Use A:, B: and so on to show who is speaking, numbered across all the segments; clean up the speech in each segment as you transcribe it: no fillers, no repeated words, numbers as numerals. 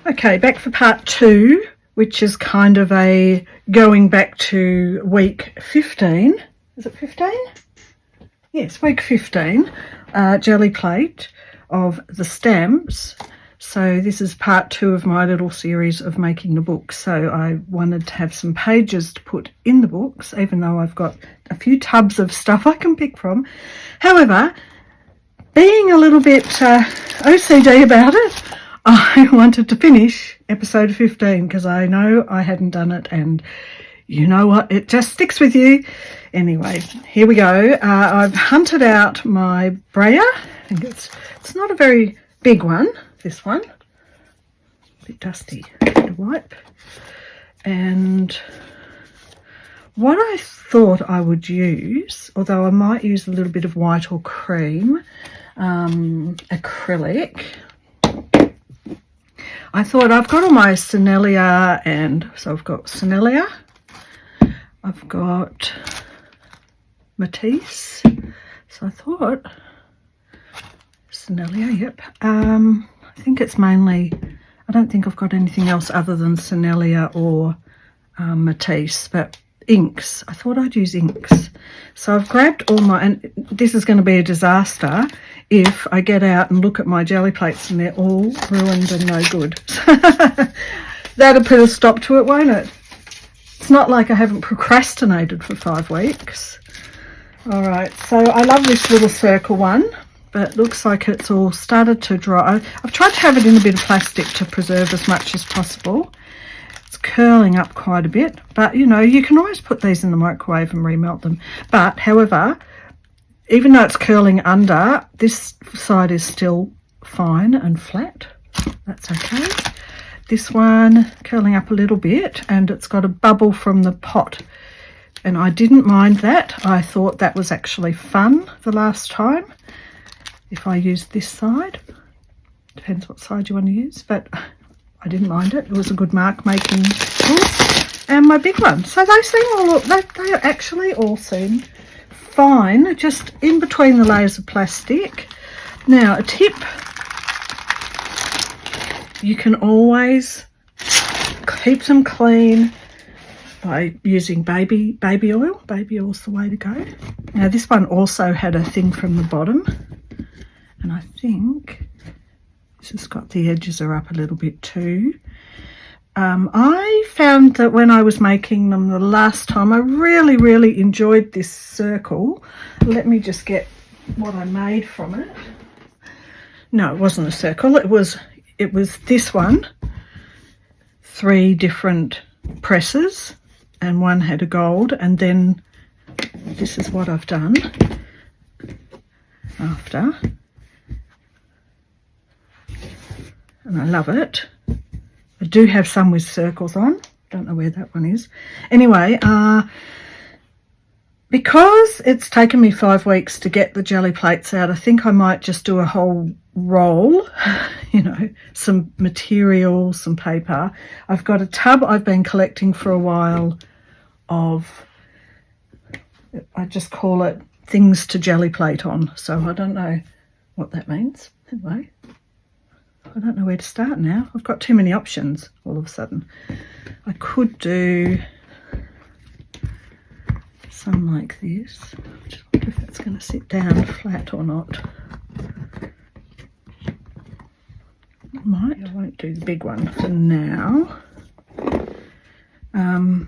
A: Okay, back for part 2, which is kind of a going back to week 15. Is it 15? Yes, week 15, jelly plate of the stamps. So this is part 2 of my little series of making the book. So I wanted to have some pages to put in the books, even though I've got a few tubs of stuff I can pick from. However, being a little bit OCD about it, I wanted to finish episode 15 because I know I hadn't done it, and you know what, it just sticks with you. Anyway, here we go. I've hunted out my brayer. I think it's not a very big one, this one. A bit dusty, to wipe. And what I thought I would use, although I might use a little bit of white or cream, acrylic. I thought I've got all my Sennelier, and so I've got Sennelier, I've got Matisse, so I thought Sennelier, yep. I think it's mainly, I don't think I've got anything else other than Sennelier or Matisse, but inks, I thought I'd use inks. So I've grabbed all my, and this is going to be a disaster if I get out and look at my jelly plates and they're all ruined and no good. That'll put a stop to it, won't it? It's not like I haven't procrastinated for 5 weeks. All right, so I love this little circle one, but it looks like it's all started to dry. I've tried to have it in a bit of plastic to preserve as much as possible. It's curling up quite a bit, but you know, you can always put these in the microwave and remelt them. But however, even though it's curling under, this side is still fine and flat. That's okay. This one curling up a little bit, and it's got a bubble from the pot, and I didn't mind that. I thought that was actually fun the last time if I used this side. Depends what side you want to use, but I didn't mind it. It was a good mark making tool. And my big one. So they seem all, they actually all seem fine, just in between the layers of plastic. Now, a tip, you can always keep them clean by using baby oil. Baby oil's the way to go. Now, this one also had a thing from the bottom, and I think this has got, the edges are up a little bit too. I found that when I was making them the last time, I really enjoyed this circle. Let me just get what I made from it. No, it wasn't a circle. It was this one. 3 different presses, and one had a gold, and then this is what I've done after. And I love it. I do have some with circles on. Don't know where that one is. Anyway, because it's taken me 5 weeks to get the jelly plates out, I think I might just do a whole roll, you know, some material, some paper. I've got a tub I've been collecting for a while of, I just call it things to jelly plate on. So I don't know what that means. Anyway, I don't know where to start now. I've got too many options all of a sudden. I could do some like this. I just wonder if that's going to sit down flat or not. It might. I won't do the big one for now. All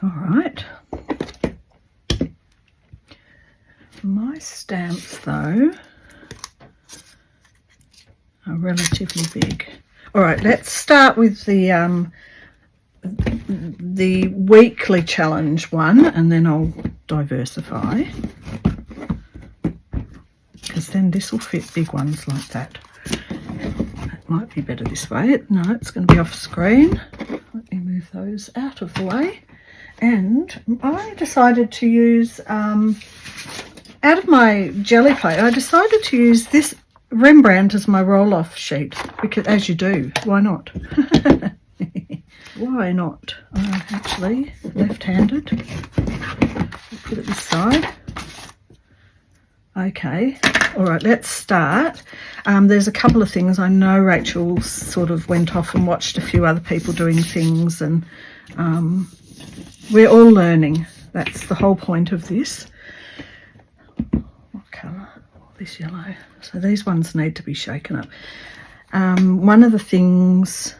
A: right. My stamps, though, are relatively big. All right, let's start with the weekly challenge one, and then I'll diversify, because then this will fit big ones like that. It might be better this way. No, it's going to be off screen. Let me move those out of the way. And I decided to use, out of my jelly plate, I decided to use this Rembrandt as my roll-off sheet, because as you do, why not? Why not? Actually, left-handed. Put it this side. Okay, all right, let's start. There's a couple of things. I know Rachel sort of went off and watched a few other people doing things, and we're all learning. That's the whole point of this. What colour? This yellow. So these ones need to be shaken up. One of the things,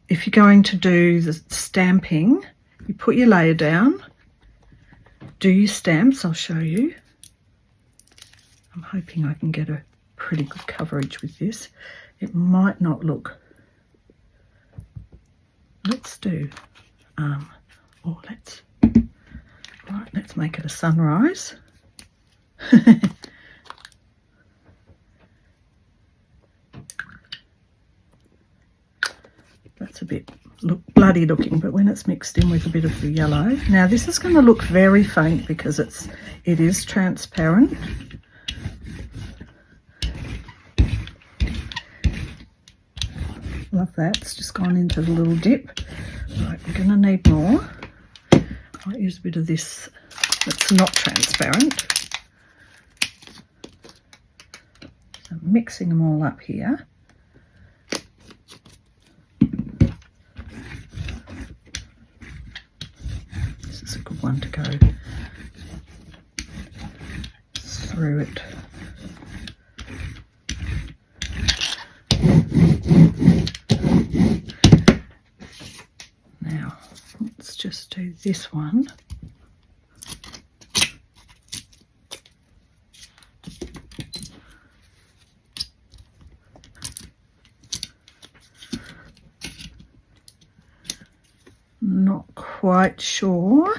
A: if you're going to do the stamping, you put your layer down, do your stamps. I'll show you. I'm hoping I can get a pretty good coverage with this. It might not look. Let's do, let's make it a sunrise. That's a bit bloody looking, but when it's mixed in with a bit of the yellow. Now this is going to look very faint because it is transparent. Love that. It's just gone into the little dip. Right, we're going to need more. I'll use a bit of this that's not transparent. So I'm mixing them all up here. This is a good one to go through it. Now, let's just do this one. Not quite sure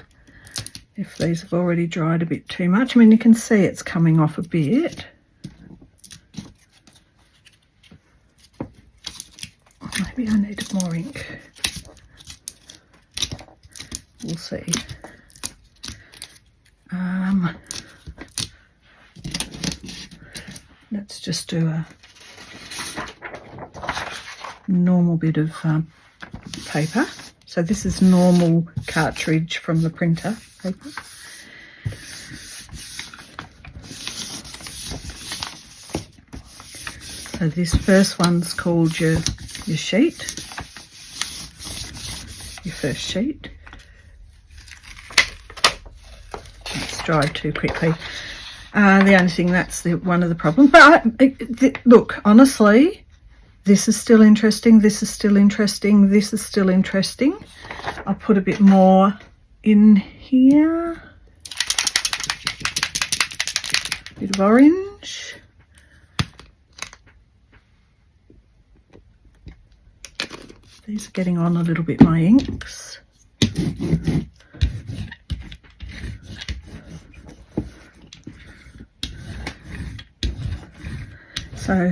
A: if these have already dried a bit too much. I mean, you can see it's coming off a bit. Maybe I needed more ink. We'll see. Let's just do a normal bit of paper. So this is normal cartridge from the printer paper. So this first one's called your sheet, your first sheet. It's dried too quickly. The only thing, that's one of the problems. But look, honestly, this is still interesting. This is still interesting. This is still interesting. I'll put a bit more in here. A bit of orange. These are getting on a little bit, my inks. So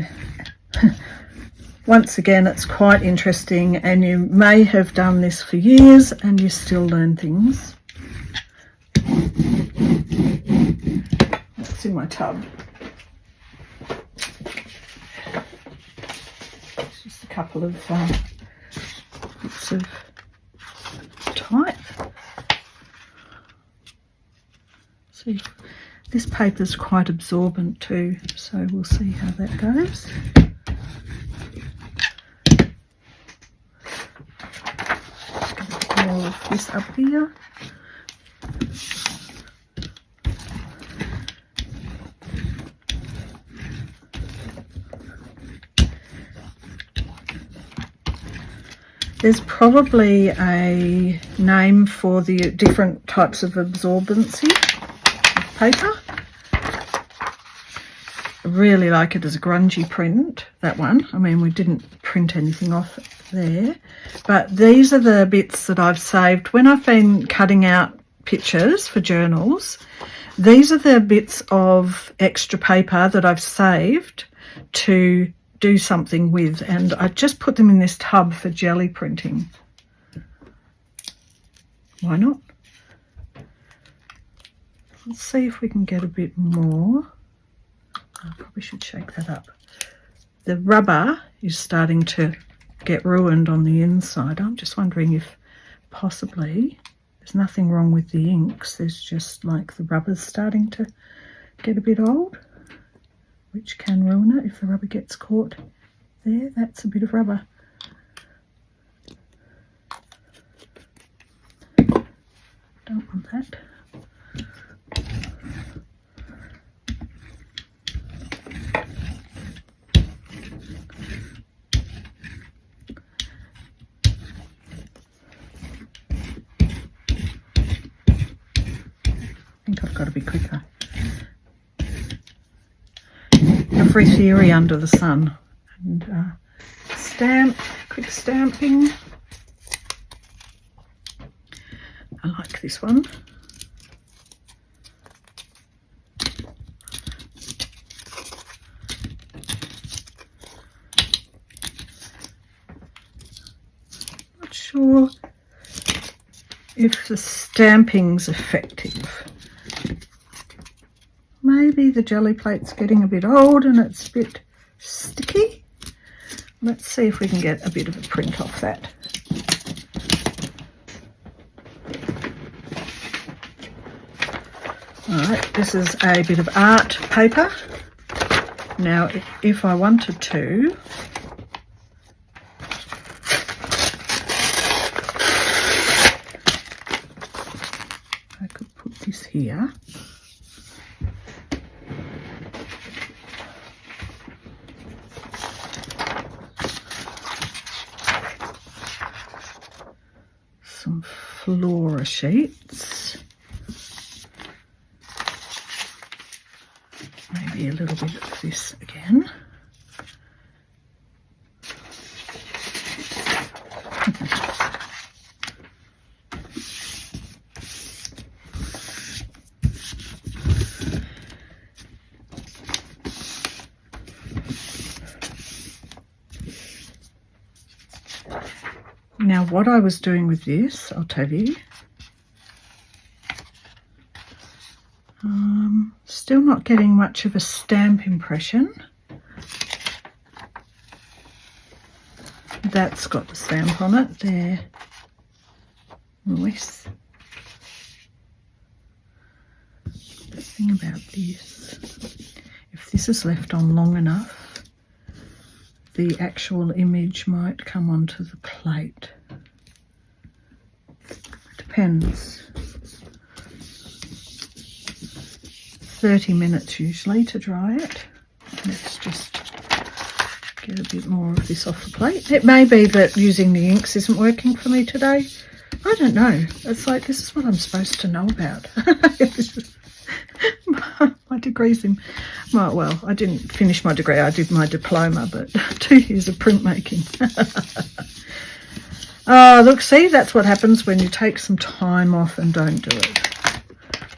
A: once again, it's quite interesting, and you may have done this for years and you still learn things. What's in my tub? It's just a couple of bits of type. See, this paper's quite absorbent too, so we'll see how that goes. More of this up here. There's probably a name for the different types of absorbency of paper. I really like it as a grungy print, that one. I mean, we didn't print anything off there, but these are the bits that I've saved when I've been cutting out pictures for journals. These are the bits of extra paper that I've saved to do something with, and I just put them in this tub for jelly printing. Why not? Let's see if we can get a bit more. I probably should shake that up. The rubber is starting to get ruined on the inside. I'm just wondering if possibly there's nothing wrong with the inks. There's just like the rubber's starting to get a bit old, which can ruin it if the rubber gets caught there. That's a bit of rubber. Don't want that. I think I've got to be quicker. Every theory under the sun. And stamp, quick stamping. I like this one. Not sure if the stamping's effective. Maybe the jelly plate's getting a bit old and it's a bit sticky. Let's see if we can get a bit of a print off that. Alright, this is a bit of art paper. Now, if I wanted to, I could put this here. Some flora sheets. Maybe a little bit of this again. Now, what I was doing with this, I'll tell you. Still not getting much of a stamp impression. That's got the stamp on it there. Nice. The thing about this, if this is left on long enough, the actual image might come onto the plate. Depends. 30 minutes usually to dry it. Let's just get a bit more of this off the plate. It may be that using the inks isn't working for me today. I don't know. It's like, this is what I'm supposed to know about. My degree's in, well, I didn't finish my degree. I did my diploma, but 2 years of printmaking. Look, see, that's what happens when you take some time off and don't do it.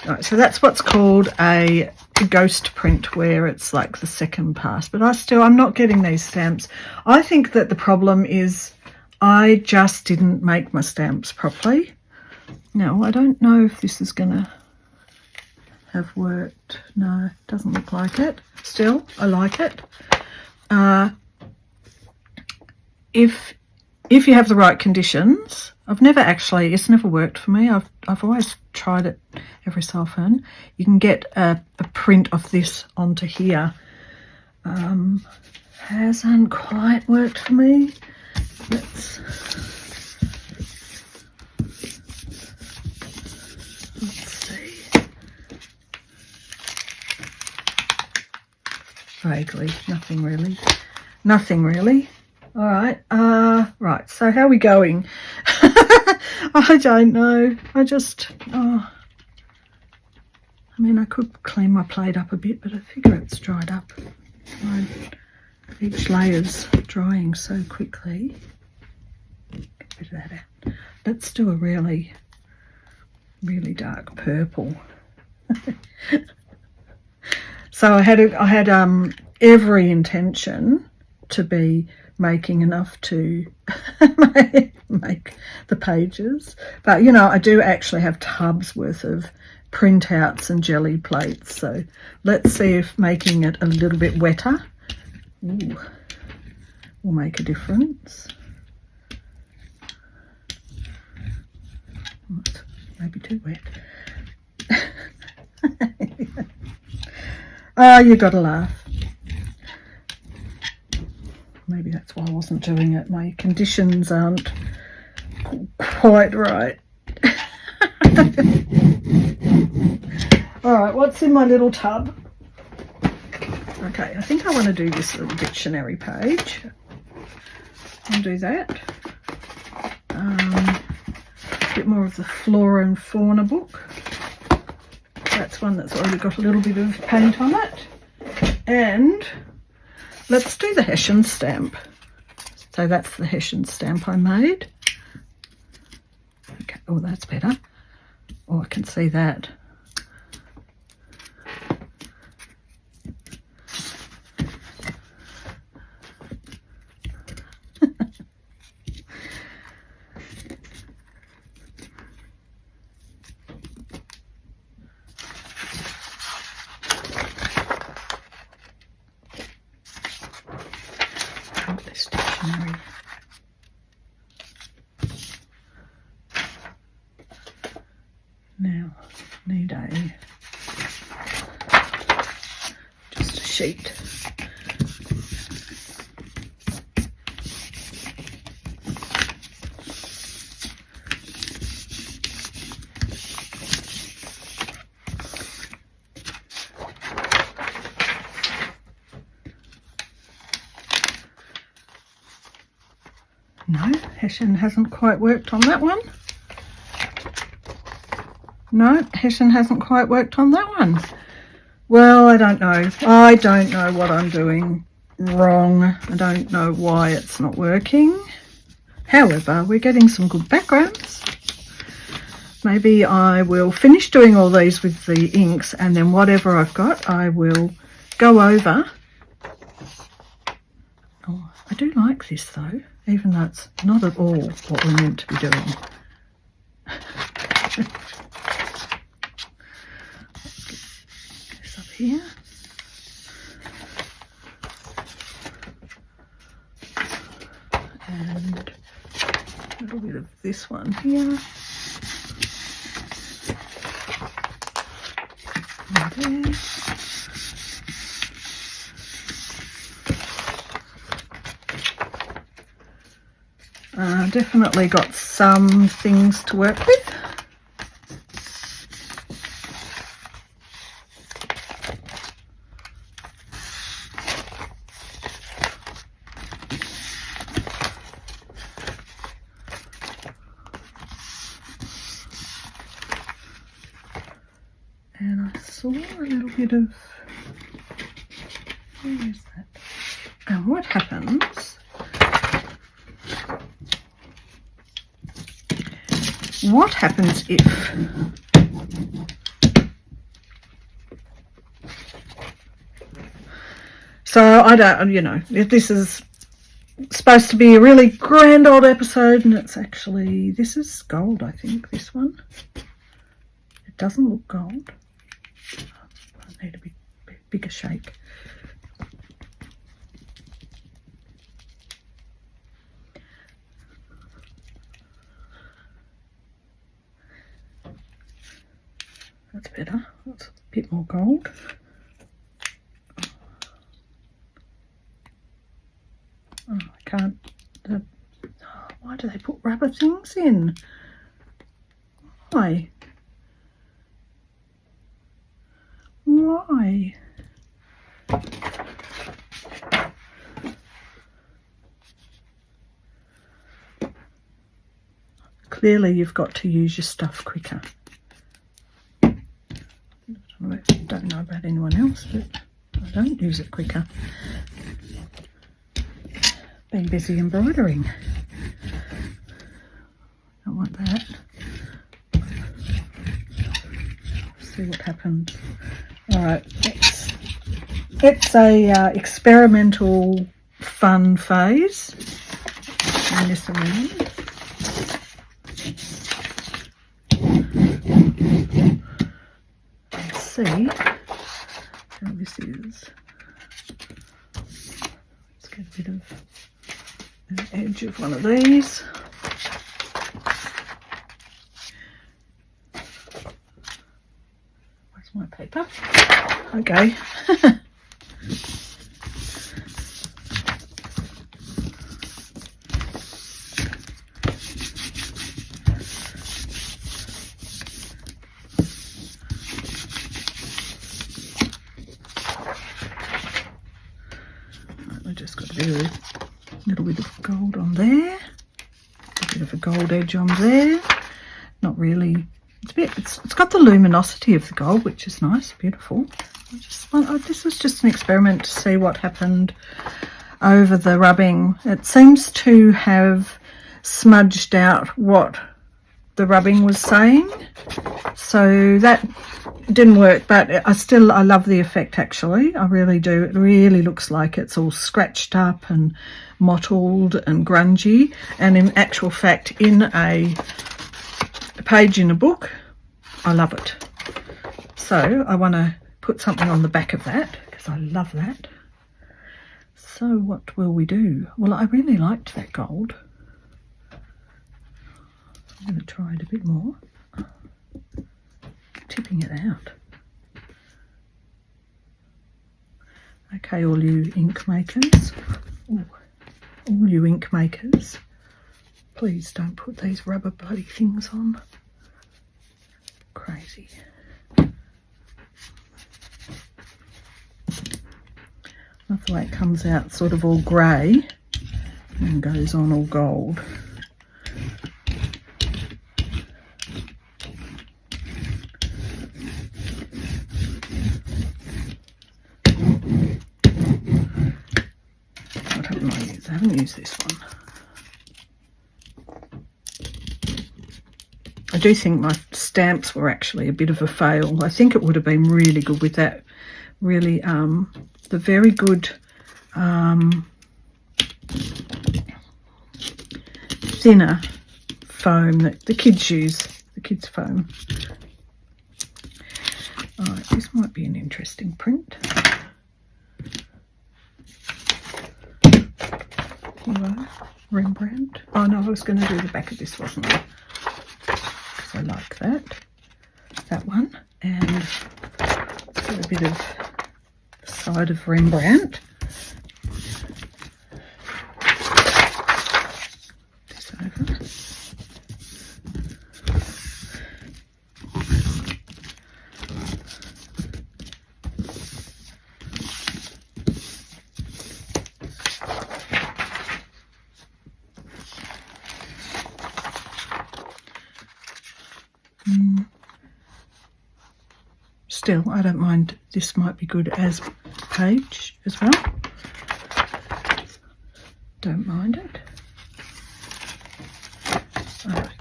A: Right, so that's what's called a ghost print, where it's like the second pass. But I'm not getting these stamps. I think that the problem is I just didn't make my stamps properly. No, I don't know if this is going to have worked. No, it doesn't look like it. Still, I like it. If you have the right conditions, it's never worked for me. I've always tried it every so often. You can get a print of this onto here. Hasn't quite worked for me. Let's see. Vaguely, nothing really. Nothing really. All right, right, so how are we going? I don't know. I mean, I could clean my plate up a bit, but I figure it's dried up. Each layer's drying so quickly. Get a bit of that out. Let's do a really, really dark purple. So I had every intention to be making enough to make the pages, but you know, I do actually have tubs worth of printouts and jelly plates, so let's see if making it a little bit wetter will make a difference. Maybe too wet. Oh, you gotta laugh. Maybe that's why I wasn't doing it. My conditions aren't quite right. Alright, what's in my little tub? Okay, I think I want to do this little dictionary page. I'll do that. A bit more of the flora and fauna book. That's one that's already got a little bit of paint on it. And let's do the Hessian stamp. So that's the Hessian stamp I made. Okay, oh, that's better. Oh, I can see that. This dictionary. Now need just a sheet. No, Hessian hasn't quite worked on that one. No, Hessian hasn't quite worked on that one. Well, I don't know. I don't know what I'm doing wrong. I don't know why it's not working. However, we're getting some good backgrounds. Maybe I will finish doing all these with the inks, and then whatever I've got, I will go over. Oh, I do like this though, even though it's not at all what we're meant to be doing. This up here. And a little bit of this one here. And there. Definitely got some things to work with. And I saw a little bit of, where is that? And what happens? What happens if so I don't, you know, if this is supposed to be a really grand old episode and it's actually, this is gold, I think, this one. It doesn't look gold. I need a bigger shake. That's better. That's a bit more gold. Oh, I can't. Why do they put rubber things in? Why? Why? Clearly, you've got to use your stuff quicker. I don't know about anyone else, but I don't use it quicker. Been busy embroidering. Don't want that. See what happens. All right, it's a experimental fun phase. Turn this around. See how this is. Let's get a bit of the edge of one of these. Where's my paper? Okay, I just got a little bit of gold on there, a bit of a gold edge on there. Not really. It's got the luminosity of the gold, which is nice, beautiful. This was just an experiment to see what happened over the rubbing. It seems to have smudged out what the rubbing was saying, so that didn't work, but I love the effect, actually. I really do. It really looks like it's all scratched up and mottled and grungy, and in actual fact, in a page in a book, I love it. So I want to put something on the back of that because I love that. So what will we do? Well, I really liked that gold. I'm going to try it a bit more. Tipping it out. Okay, all you ink makers. Ooh, all you ink makers. Please don't put these rubber bloody things on. Crazy. Love the way it comes out sort of all grey and goes on all gold. What haven't I used? I haven't used this one. I do think my stamps were actually a bit of a fail. I think it would have been really good with that really the very good thinner foam that the kids use, the kids foam. Alright, this might be an interesting print. Hello, Rembrandt. Oh no, I was going to do the back of this, wasn't I? Because I like that one, and got a bit of the side of Rembrandt. This over. Still, I don't mind. This might be good as page as well. Don't mind it.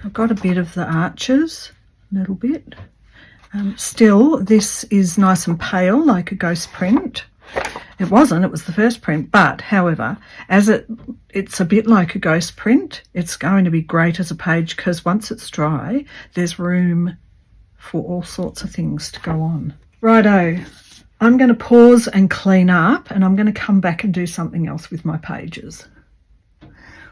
A: I've got a bit of the arches, a little bit. Still, this is nice and pale, like a ghost print. It wasn't, it was the first print, but however, as it's a bit like a ghost print, it's going to be great as a page because once it's dry, there's room for all sorts of things to go on. Righto, I'm going to pause and clean up, and I'm going to come back and do something else with my pages.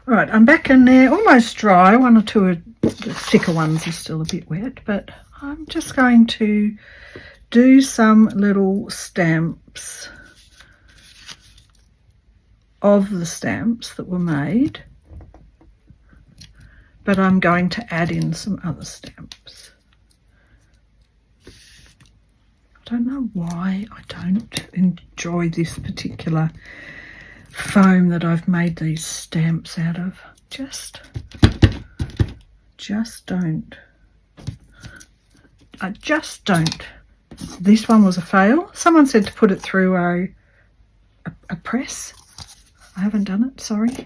A: Right, I'm back in there, almost dry. One or two of the thicker ones are still a bit wet, but I'm just going to do some little stamps of the stamps that were made, but I'm going to add in some other stamps. I don't know why I don't enjoy this particular foam that I've made these stamps out of. Just don't. I just don't. This one was a fail. Someone said to put it through a press. I haven't done it, sorry.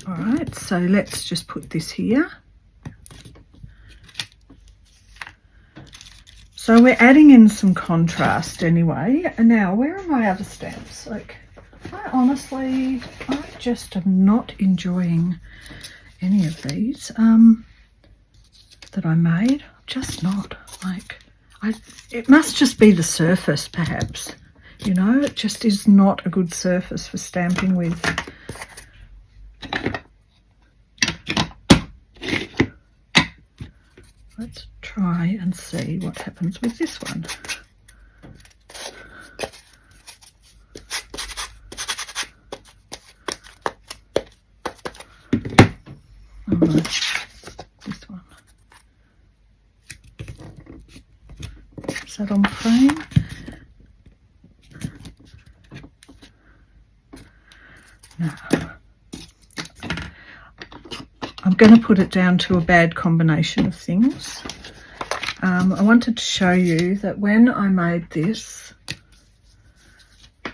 A: Alright, so let's just put this here. So we're adding in some contrast anyway. And now, where are my other stamps? Like, I just am not enjoying any of these that I made. Just not. Like, it must just be the surface, perhaps. You know, it just is not a good surface for stamping with. Let's try and see what happens with this one. This one. Is that on frame? No. I'm going to put it down to a bad combination of things. I wanted to show you that when I made this,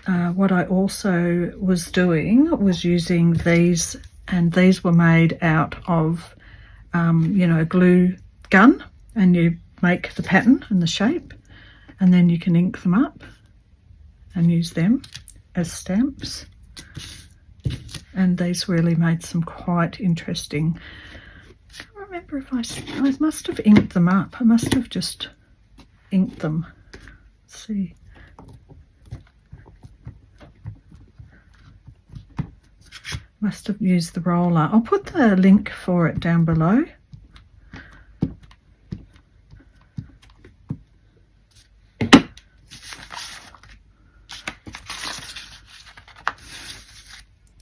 A: what I also was doing was using these, and these were made out of, you know, glue gun, and you make the pattern and the shape, and then you can ink them up and use them as stamps. And these really made some quite interesting. I can't remember if I must have inked them up. I must have just inked them. Let's see. Must have used the roller. I'll put the link for it down below.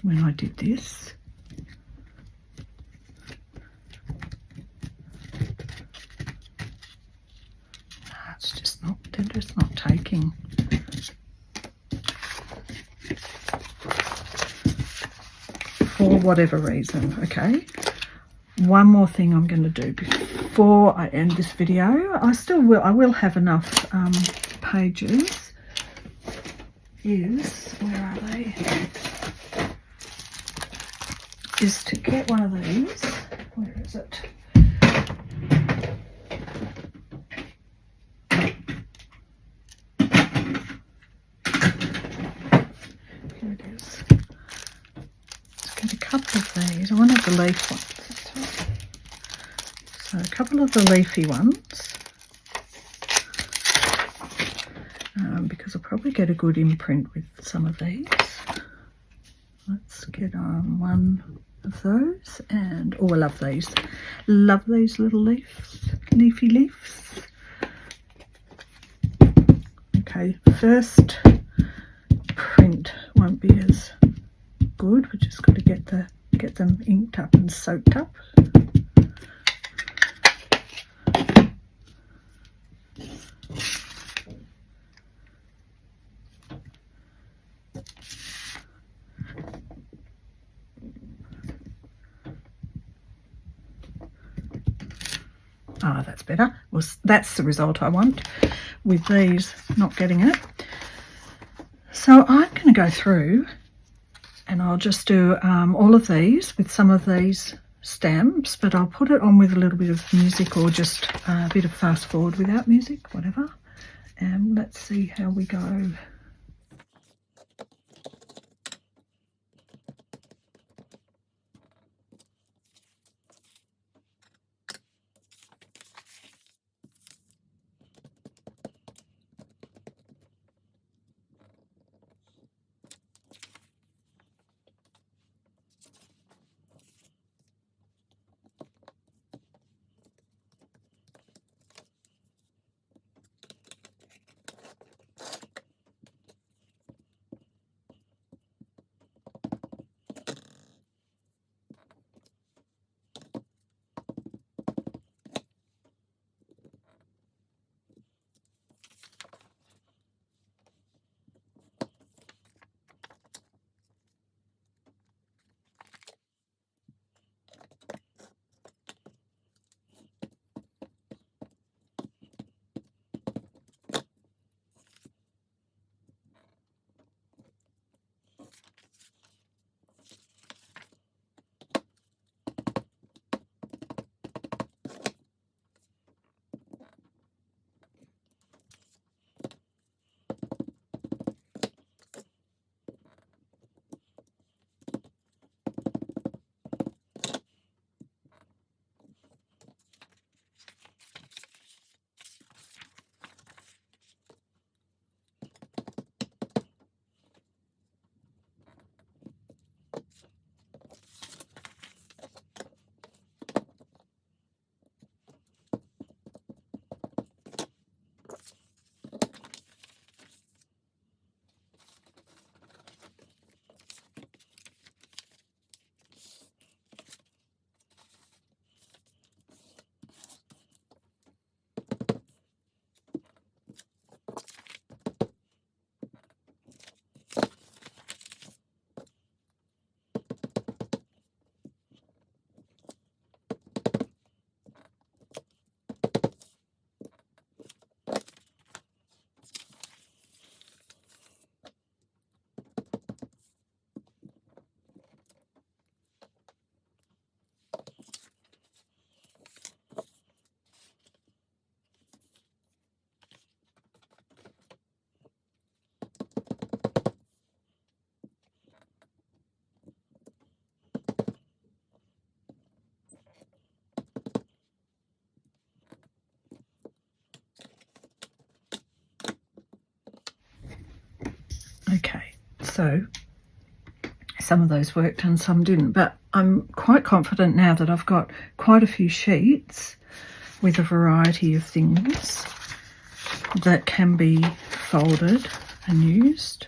A: When I did this. It's just not, they're just not taking. For whatever reason, okay. One more thing I'm going to do before I end this video. I will have enough pages. Where are they? Is to get one of these. Where is it? Here it is. Let's get a couple of these. I wanted the leaf ones. So a couple of the leafy ones. Because I'll probably get a good imprint with some of these. Let's get on one of those, and oh, I love these. Love these little leafy leaves. Okay, first print won't be as good. We just got to get them inked up and soaked up. Ah, that's better. Well, that's the result I want with these not getting it. So I'm going to go through and I'll just do all of these with some of these stamps, but I'll put it on with a little bit of music or just a bit of fast forward without music, whatever. And let's see how we go. So some of those worked and some didn't, but I'm quite confident now that I've got quite a few sheets with a variety of things that can be folded and used,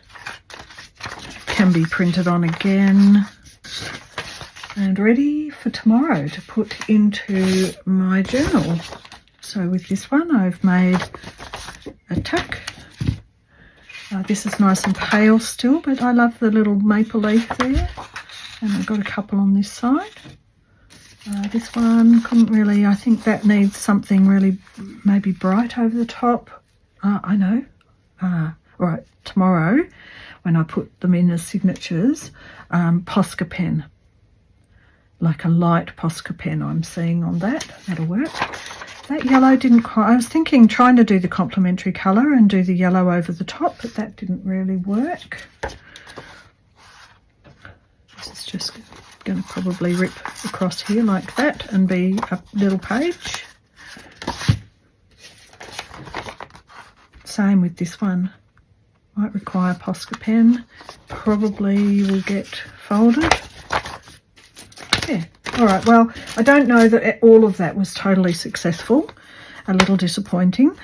A: can be printed on again, and ready for tomorrow to put into my journal. So with this one I've made a tuck. This is nice and pale still, but I love the little maple leaf there. And I've got a couple on this side. This one couldn't really, I think that needs something really maybe bright over the top. I know. Right, tomorrow when I put them in as signatures, Posca pen. Like a light Posca pen I'm seeing on that. That'll work. That yellow didn't quite, I was thinking trying to do the complementary colour and do the yellow over the top, but that didn't really work. This is just going to probably rip across here like that and be a little page. Same with this one. Might require Posca pen. Probably will get folded. Yeah. All right, well, I don't know that all of that was totally successful. A little disappointing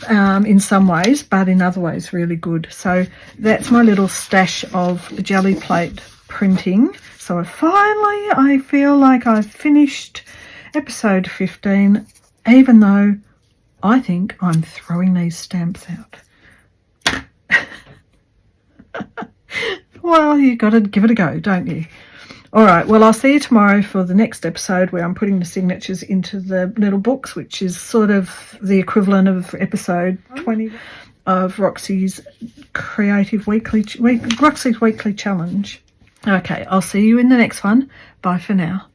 A: in some ways, but in other ways really good. So that's my little stash of jelly plate printing. So I feel like I've finished episode 15, even though I think I'm throwing these stamps out. Well, you've got to give it a go, don't you? All right, well, I'll see you tomorrow for the next episode where I'm putting the signatures into the little books, which is sort of the equivalent of episode 20 of Roxy's Weekly Challenge. Okay, I'll see you in the next one. Bye for now.